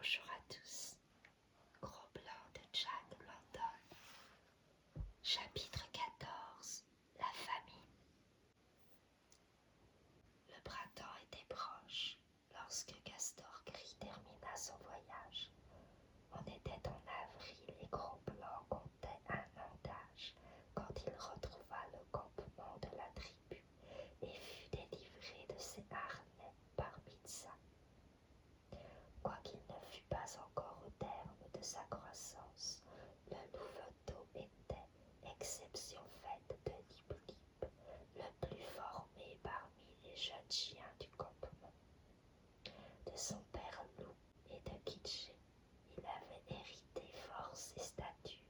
Bonjour à tous. Gros blanc de Jack London. Chapitre 14. La famine. Le printemps était proche lorsque Castor Gris termina son voyage. On était en avril et Gros Blanc comptait un an d'âge quand il retrouva le campement de la tribu et fut délivré de ses harnais par Mitsa. Quoiqu'il ne fût pas encore au terme de sa croissance, le louveteau était, exception faite de Lip-Lip, le plus formé parmi les jeunes chiens du campement. De son père loup et de Kitché, il avait hérité force et stature,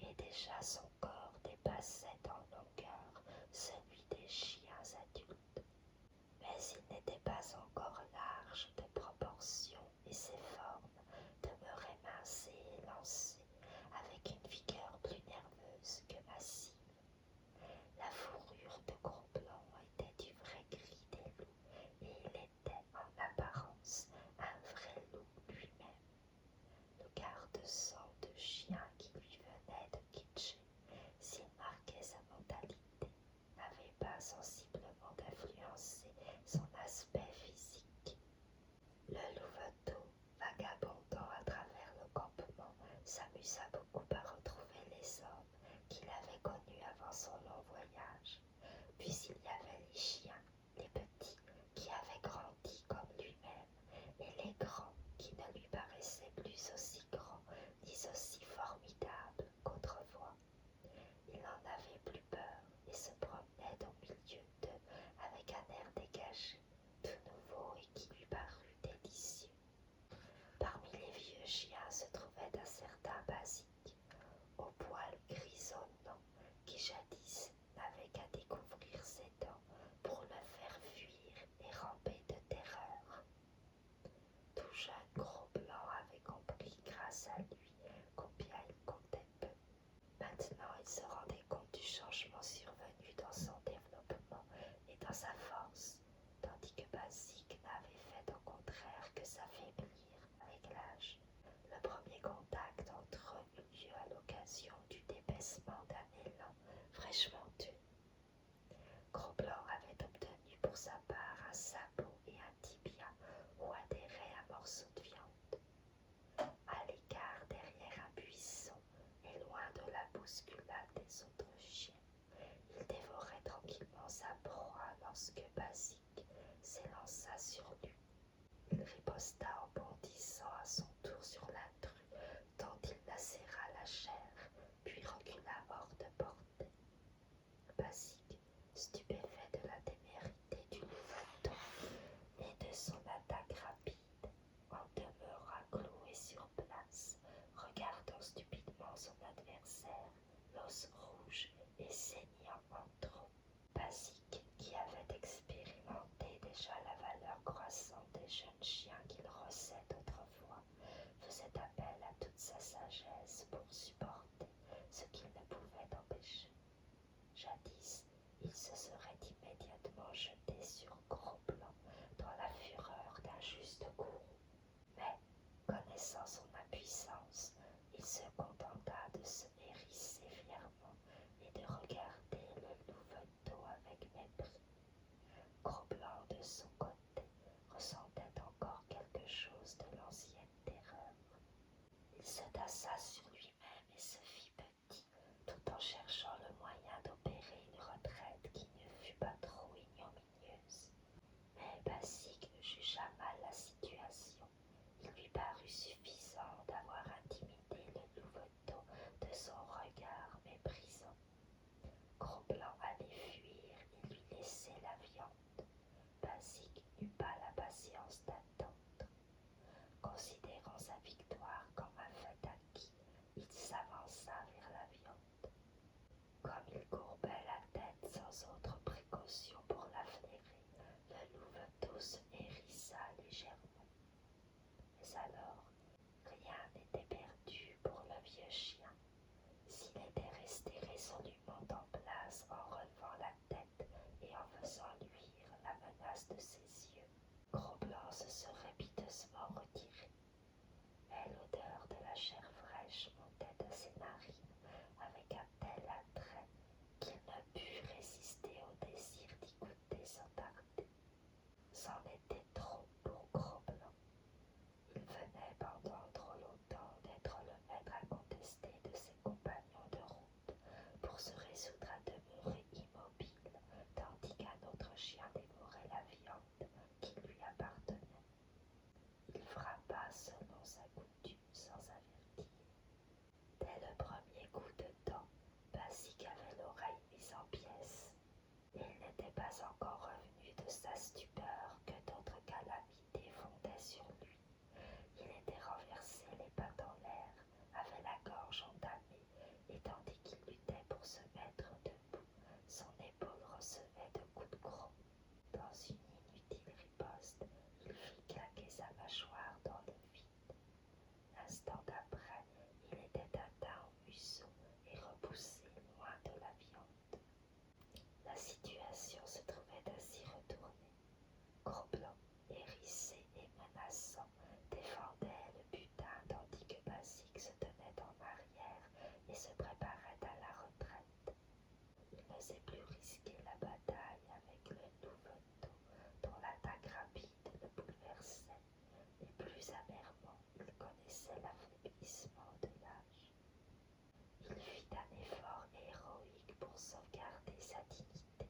et déjà son corps dépassait en longueur celui des chiens adultes. Mais il n'était pas encore large de proportions et ses formes demeuraient minces et élancées, avec une vigueur plus nerveuse que massive. La fourrure de Gros Blanc était du vrai gris des loups, et il était en apparence un vrai loup lui-même. Le garde-sang de chien qui lui venait de Kitché, s'il marquait sa mentalité, n'avait pas sensiblement d'influencer son aspect physique. Le louveteau, vagabondant à travers le campement, s'amusa beaucoup à retrouver les hommes qu'il avait connus avant son long voyage. Puis il y avait les chiens, les petits, qui avaient grandi comme lui-même, et les grands, qui ne lui paraissaient plus aussi grands ni aussi formidables qu'autrefois. Il n'en avait plus peur et se promenait au milieu d'eux avec un air dégagé, tout nouveau et qui lui parut délicieux. Parmi les vieux chiens se trouvait un certain Basique, au poil grisonnant, qui jadis n'avait qu'à découvrir ses dents pour le faire fuir et ramper de terreur. Tout jeune Gros Blanc avait compris grâce à lui combien il comptait peu. Maintenant il se rendait compte du changement survenu dans son développement et dans sa force, tandis que Basique n'avait fait au contraire que s'affaiblir avec l'âge. Le premier contact entre eux eut lieu à l'occasion du débaissement d'un élan fraîchement tué. Gros Blanc avait obtenu pour sa part un sabot et un tibia où adhérait un morceau de viande. À l'écart derrière un buisson et loin de la bousculade des autres chiens, il dévorait tranquillement sa proie lorsque Basique s'élança sur lui. Il riposta en bondissant à son tour sur l'intrus, tant il lacéra la chair, puis recula hors de portée. Basique, stupéfait de la témérité du louveteau et de son attaque rapide, en demeura cloué sur place, regardant stupidement son adversaire, l'os rouge et saignant en trop. Basique, qui avait expérimenté déjà la valeur croissante des jeunes chiens qu'il rossait autrefois, faisait appel à toute sa sagesse pour supporter ce qu'il ne pouvait empêcher. Jadis, il se serait immédiatement jeté sur Gros Blanc dans la fureur d'un juste courroux. Mais, connaissant son impuissance, il se contenta de se hérisser fièrement et de regarder le louveteau avec mépris. Gros Blanc, de son côté, ressentait encore quelque chose de l'ancienne terreur. Il se tassa sur lui-même et se fit petit, tout en cherchant le moyen d'opérer une retraite qui ne fût pas trop ignominieuse. Mais Basique jugea mal la situation. Il lui parut suffisant d'avoir intimidé le louveteau de son regard méprisant. Gros Blanc allait fuir et lui laisser la viande. Basique n'eut pas la patience d'attendre. Considérant sa victoire comme un fait acquis, il s'avança vers la viande. Comme il courbait la tête sans autre précaution pour la flairer, le louveteau se hérissa légèrement. Mais alors, rien n'était perdu pour le vieux chien. S'il était resté résolument en place en relevant la tête et en faisant luire la menace de ses yeux, Gros Blanc se serait piteusement retiré. selon sa coutume sans avertir. Dès le premier coup de dent, Basique avait l'oreille mise en pièces. Il n'était pas encore revenu de sa stupeur que d'autres calamités fondaient sur lui. Il était renversé, les pattes en l'air, avait la gorge entamée, et tandis qu'il luttait pour se mettre debout, son épaule recevait de coups de croc. Dans une inutile riposte, il fit claquer sa mâchoire dans le vide. L'instant d'après, il était atteint au museau et repoussé loin de la viande. La situation se trouvait ainsi retournée. Gros-Blanc, hérissé et menaçant, défendait le butin tandis que Basique se tenait en arrière et se préparait à la retraite. Il n'osait plus risquer la bataille avec le Louveteau, dont l'attaque rapide le bouleversait, et plus amèrement il connaissait l'affaiblissement de l'âge. Il fit un effort héroïque pour sauvegarder sa dignité.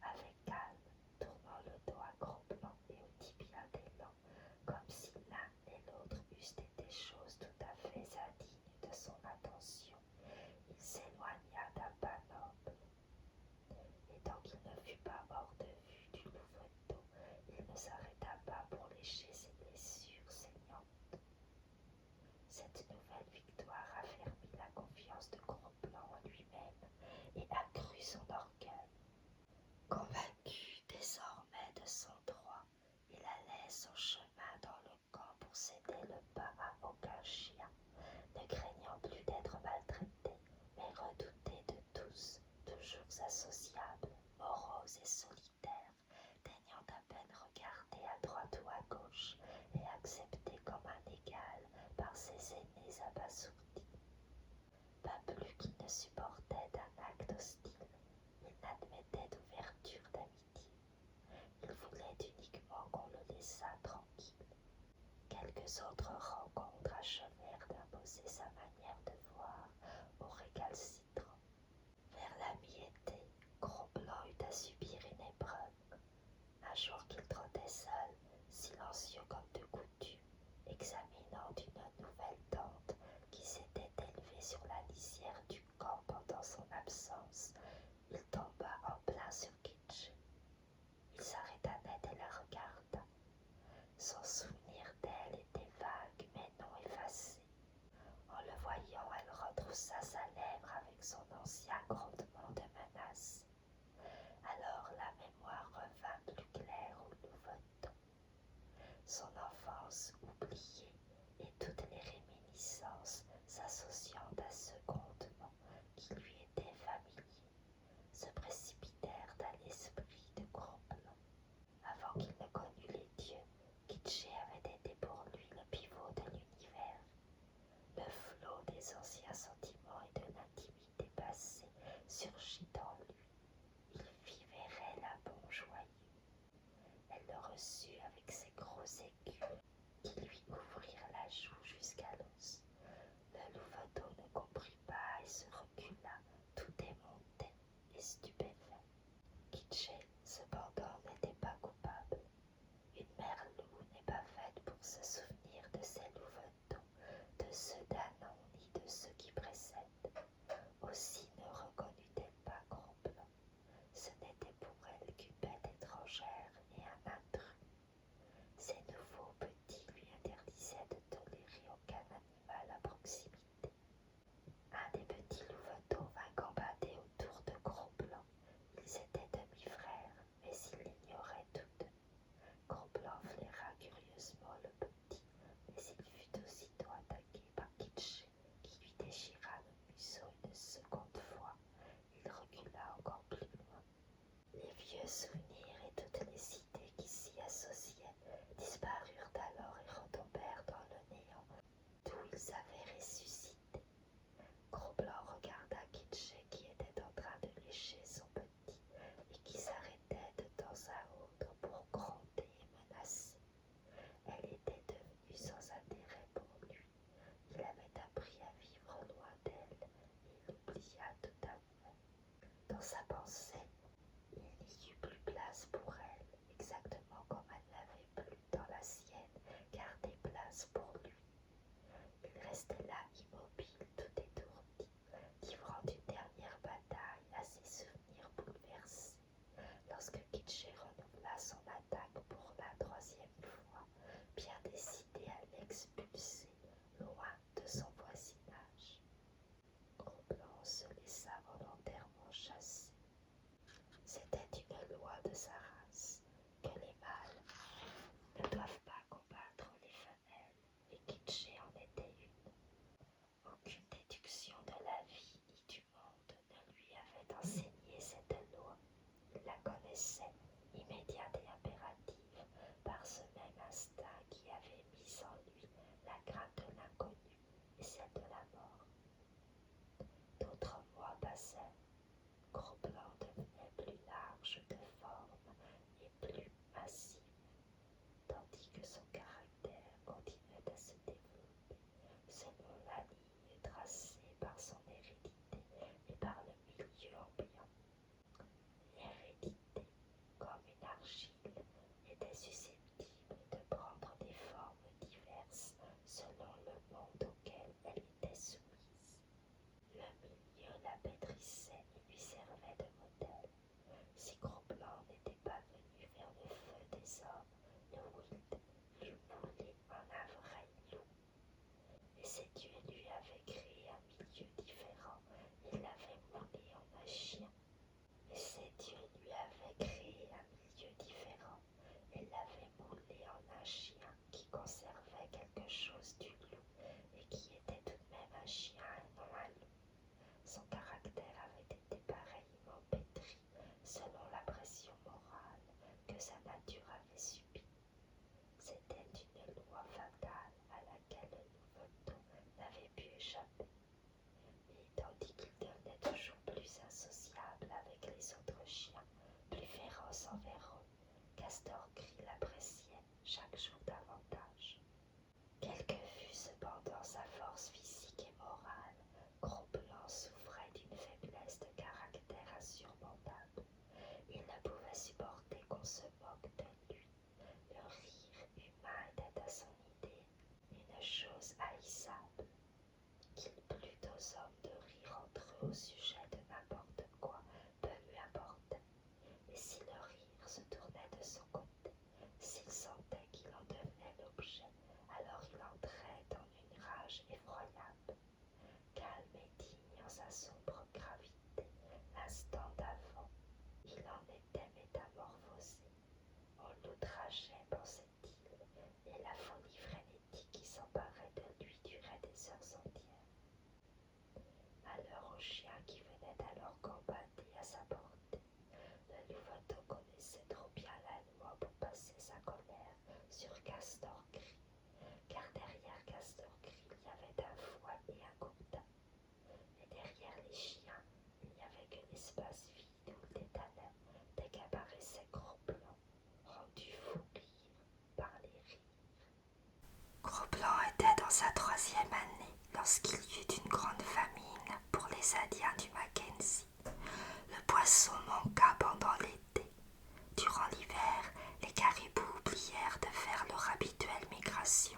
Avec calme, tournant le dos à Gros-Blanc et au tibia d'élan, comme si l'un et l'autre eussent été choses tout à fait indignes de son attention, il s'éloigna d'un pas noble. Et tant qu'il ne fut pas hors de vue du Louveteau, il ne s'arrêta pas pour lécher ses blessures saignantes. Cette nouvelle victoire affermit la confiance de Gros-Blanc en lui-même et accrut son orgueil. Convaincu désormais de son droit, il allait son chemin dans le camp pour céder le pas à aucun chien, ne craignant plus d'être maltraité, mais redouté de tous, toujours associable, morose et solitaire, daignant à peine regarder à droite ou à gauche, et accepté comme un égal par ses aînés abasourdis. Pas plus qu'il ne supportait d'un acte hostile, il n'admettait d'ouverture d'amitié. Il voulait uniquement qu'on le laissât tranquille. Quelques autres rencontres achevèrent d'imposer sa manière de voir au récalcitrant. Vers la mi-été, Gros-Blanc eut à subir une épreuve. Un jour qu'il trottait seul, silencieux comme de coutume, examinant une nouvelle tente qui s'était élevée sur la lisière du camp pendant son absence, il tomba en plein sur Kitsch. Il s'arrêta net et la regarda. Son souvenir d'elle était vague mais non effacé. En le voyant, elle retroussa sa lèvre avec son ancien grondement de menace. Alors la mémoire revint plus claire au Louveteau. Son enfance oubliée et toutes les réminiscences s'associant à ce grondement qui lui était familier se précipitèrent à l'esprit de Gros-Blanc. Avant qu'il ne connût les dieux, Kitché avait été pour lui le pivot de l'univers. Le flot des anciens sentiments dans sa 3e année lorsqu'il y eut une grande famine pour les Indiens du Mackenzie. Le poisson manqua pendant l'été. Durant l'hiver, les caribous oublièrent de faire leur habituelle migration.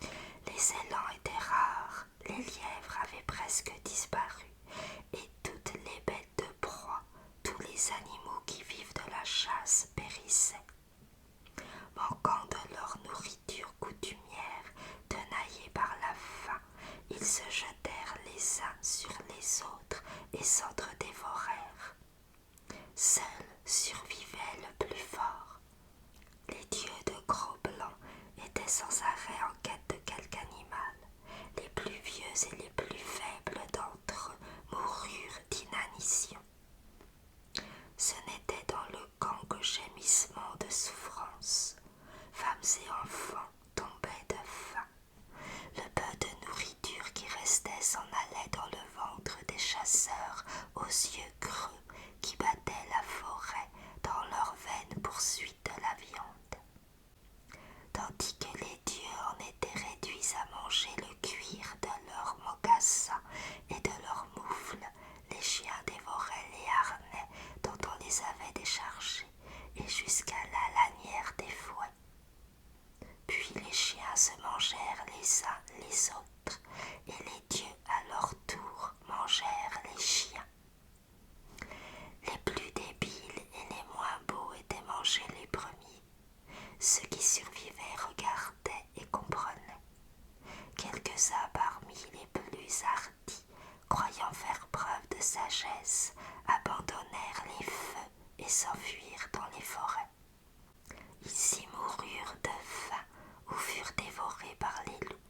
Les élans étaient rares, les lièvres avaient presque disparu, et toutes les bêtes de proie, tous les animaux qui vivent de la chasse périssaient. Manquant de leur nourriture coutumière, tenaillés par la faim, ils se jetèrent les uns sur les autres et s'entre-dévorèrent. Seul survivait le plus fort. Les dieux de Gros-Blanc étaient sans arrêt en quête de quelque animal. Les plus vieux et les plus faibles d'entre eux moururent d'inanition. Ce n'était dans le camp que gémissements de souffrance. Femmes et enfants tombaient de faim. Le peu de nourriture qui restait s'en allait dans le ventre des chasseurs aux yeux creux qui battaient la forêt dans leur vaine poursuite de la viande. Tandis que les dieux en étaient réduits à manger le cuir de leurs mocassins et de leurs moufles, les chiens dévoraient les harnais dont on les avait déchargés et jusqu'à la lanière des fouets. Puis les chiens se mangèrent les uns les autres, et les dieux à leur tour mangèrent les chiens. Les plus débiles et les moins beaux étaient mangés les premiers. Ceux qui survivaient regardaient et comprenaient. Quelques-uns parmi les plus hardis, croyant faire preuve de sagesse, abandonnèrent les feux et s'enfuirent dans les forêts. Ils y moururent de faim ou furent dévorés par les loups.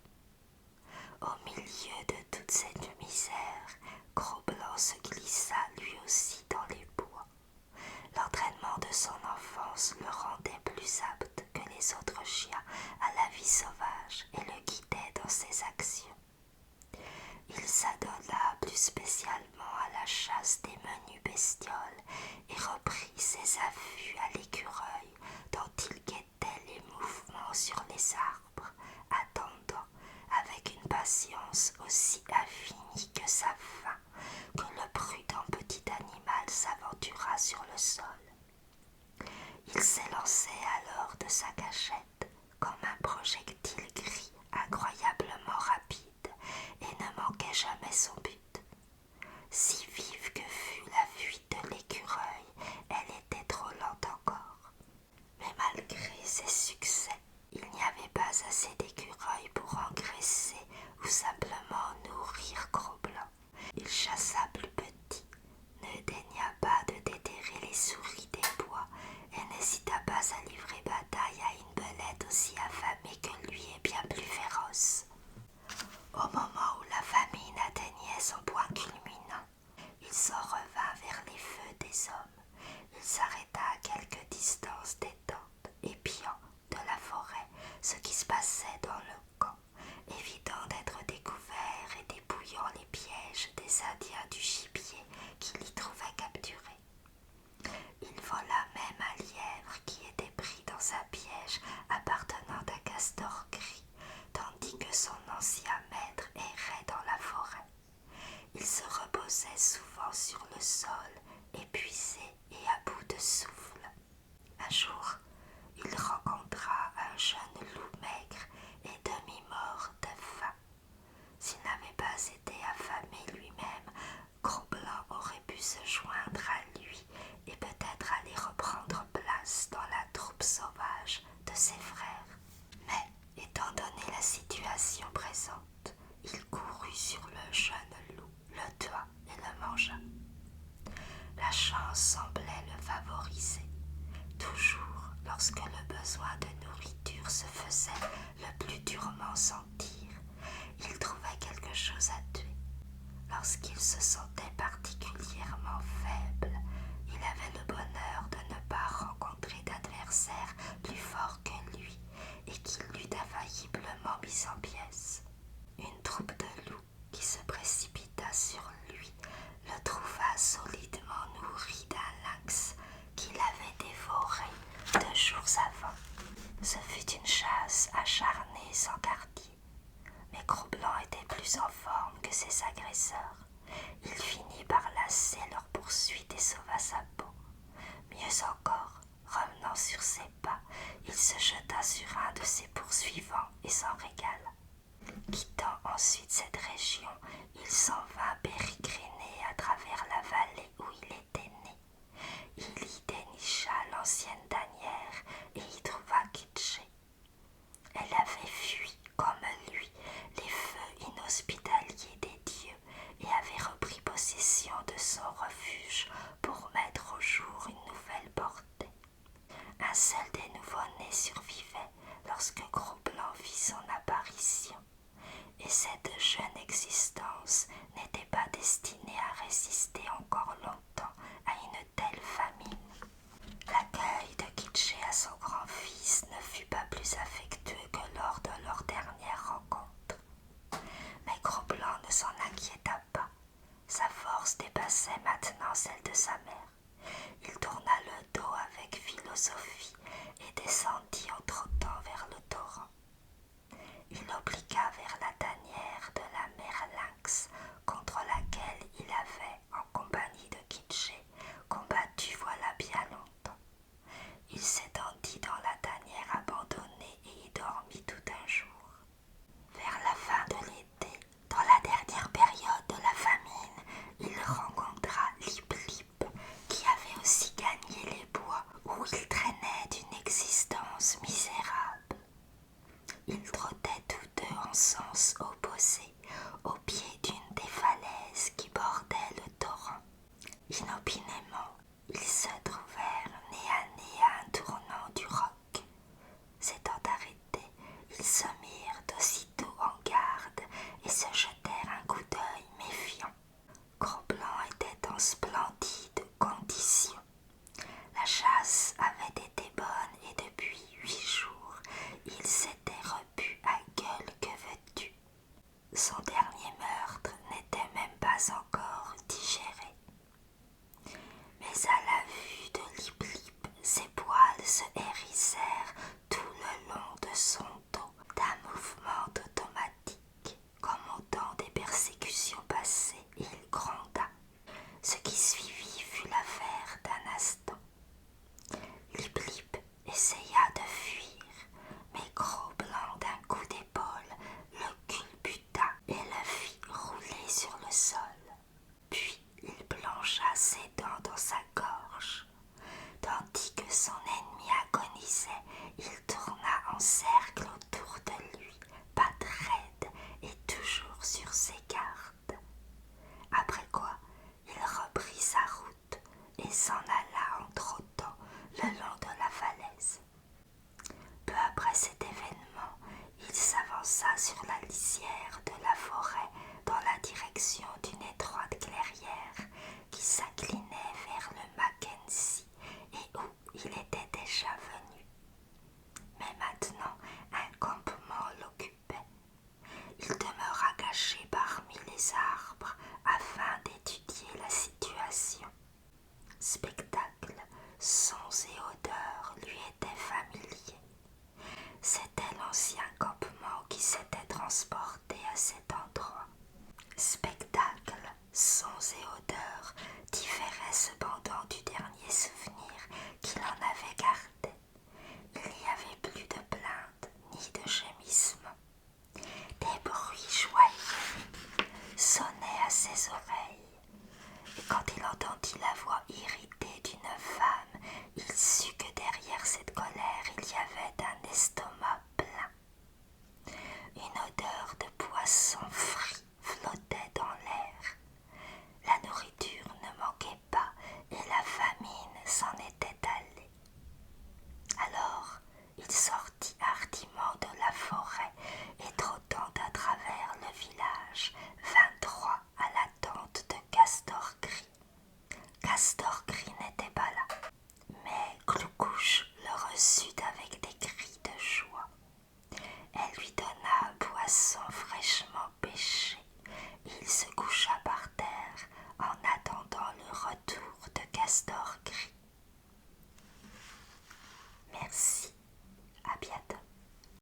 Au milieu de toute cette misère, Gros-Blanc se glissa lui aussi dans les bois. L'entraînement de son enfance le rendait plus apte que les autres chiens à la vie sauvage et le guidait dans ses actions. Il s'adonna plus spécialement à la chasse des menues bestioles et reprit ses affûts à l'écureuil dont il guettait les mouvements sur les arbres, attendant avec une patience aussi infinie que sa faim que le prudent petit animal s'aventura sur le sol. Il s'élançait alors de sa cachette comme un projectile gris incroyablement rapide et ne manquait jamais son but. Si vive que fût la fuite de l'écureuil, elle était trop lente encore. Mais malgré ses succès, il n'y avait pas assez d'écureuils pour engraisser ou simplement nourrir Gros-Blanc. Il chassa plus petit, ne daigna pas de déterrer les souris des bois et n'hésita pas à livrer bataille à une belette aussi affamée que lui et bien plus féroce. Au moment où la famine atteignait son point culminant, il s'en revint vers les feux des hommes. Il s'arrêta à quelque distance des tentes, épiant de la forêt ce qui se passait dans le camp, évitant d'être découvert et dépouillant les pièges des Indiens du gibier qui l'y trouvaient capturé. Il vola même un lièvre qui était pris dans un piège appartenant à un castor gris, tandis que son ancien maître errait dans la forêt. Il se reposait souvent sur le sol, épuisé et à bout de souffle. Un jour, il rencontra un jeune loup maigre et demi-mort de faim. S'il n'avait pas été affamé lui-même, Gros-Blanc aurait pu se joindre à lui et peut-être aller reprendre place dans la troupe sauvage de ses frères. Mais, étant donné la situation présente, il courut sur le jeune loup, le tua et le mangea. La chance semblait le favoriser. Toujours, lorsque le besoin de nourriture se faisait le plus durement sentir, il trouvait quelque chose à tuer. Lorsqu'il se sentait particulièrement faible, il avait le bonheur de ne pas rencontrer d'adversaire plus fort que lui et qui l'eût infailliblement mis en pièces. Une troupe de loups qui se précipita sur lui le trouva solidement nourri d'un lynx qu'il avait dévoré 2 jours avant. Ce fut une chasse acharnée sans quartier. plus en forme que ses agresseurs. Il finit par lasser leur poursuite et sauva sa peau. Mieux encore, revenant sur ses pas, il se jeta sur un de ses poursuivants et s'en régala. Quittant ensuite cette région, il s'en vint pérégriner à travers la vallée où il était né. Il y dénicha l'ancienne tanière et y trouva Kitché. Elle avait fui, comme lui, les feux inhospitaliers des dieux et avait repris possession de son refuge pour mettre au jour une nouvelle portée. Un seul des nouveau-nés survivait lorsque Gros-Blanc fit son apparition, et cette jeune existence n'était pas destinée à résister encore longtemps à une telle famine. L'accueil de Kitché à son grand-fils ne fut pas plus affectueux que lors de leur dernière rencontre. Mais Gros-Blanc ne s'en inquiéta pas. Sa force dépassait maintenant celle de sa mère. Il tourna le dos avec philosophie et descendit en trottant vers le torrent. Il obligua vers la tanière de la mère Lynx, contre laquelle il avait, en compagnie de Kitché, combattu voilà bien longtemps. Il s'étendit dans la tanière abandonnée et y dormit tout un jour. Vers la fin de l'été, dans la dernière période de la famine, il rencontra Lip-Lip, qui avait aussi gagné les bois où il traînait d'une existence misérable. Ils trottaient tous deux en sens opposé, au pied d'une des falaises qui bordaient le torrent. Inopinément, ils se trouvèrent nez à nez à un tournant du roc. S'étant arrêtés, ils se mirent aussitôt en garde et se jetèrent un coup d'œil méfiant. Gros-Blanc était en splendide condition. La chasse avait été bonne et depuis 8 jours, il s'était repu à gueule que veux-tu. Son dernier meurtre n'était même pas encore digéré. Mais à la vue de Lip-Lip, ses poils se hérissèrent tout le long de son dos d'un mouvement automatique, comme au temps des persécutions passées, et il gronda. Ce qui suivit fut l'affaire d'un instant. Lip-Lip essaya de fuir, mais Gros-Blanc d'un coup d'épaule le culbuta et le fit rouler sur le sol. Puis il plongea ses dents dans sa gorge. Tandis que son ennemi agonisait, il tourna en cercle autour de lui, pattes raides et toujours sur ses gardes. Après quoi, il reprit sa route et s'en alla en trottant le long de la falaise. Peu après cet événement, il s'avança sur la lisière de la forêt dans la direction d'une étroite clairière qui s'inclinait vers le Mackenzie et où il était déjà venu. Mais maintenant, un campement l'occupait. Il demeura caché parmi les arbres afin d'étudier la situation. Spectacles, sons et odeurs lui étaient familiers. C'était l'ancien campement qui s'était transporté à cet endroit. Spectacles, sons et odeurs différaient cependant du dernier souvenir qu'il en avait gardé. Il n'y avait plus de plaintes ni de gémissements. Des bruits joyeux sonnaient à ses oreilles, et quand il entendit la voix irritée d'une femme, il sut que derrière cette colère il y avait un estomac plein. Une odeur de poisson frit flottait dans l'air. La nourriture ne manquait pas et la famine s'en était allée. Alors il sortit hardiment de la forêt et trottant à travers le village,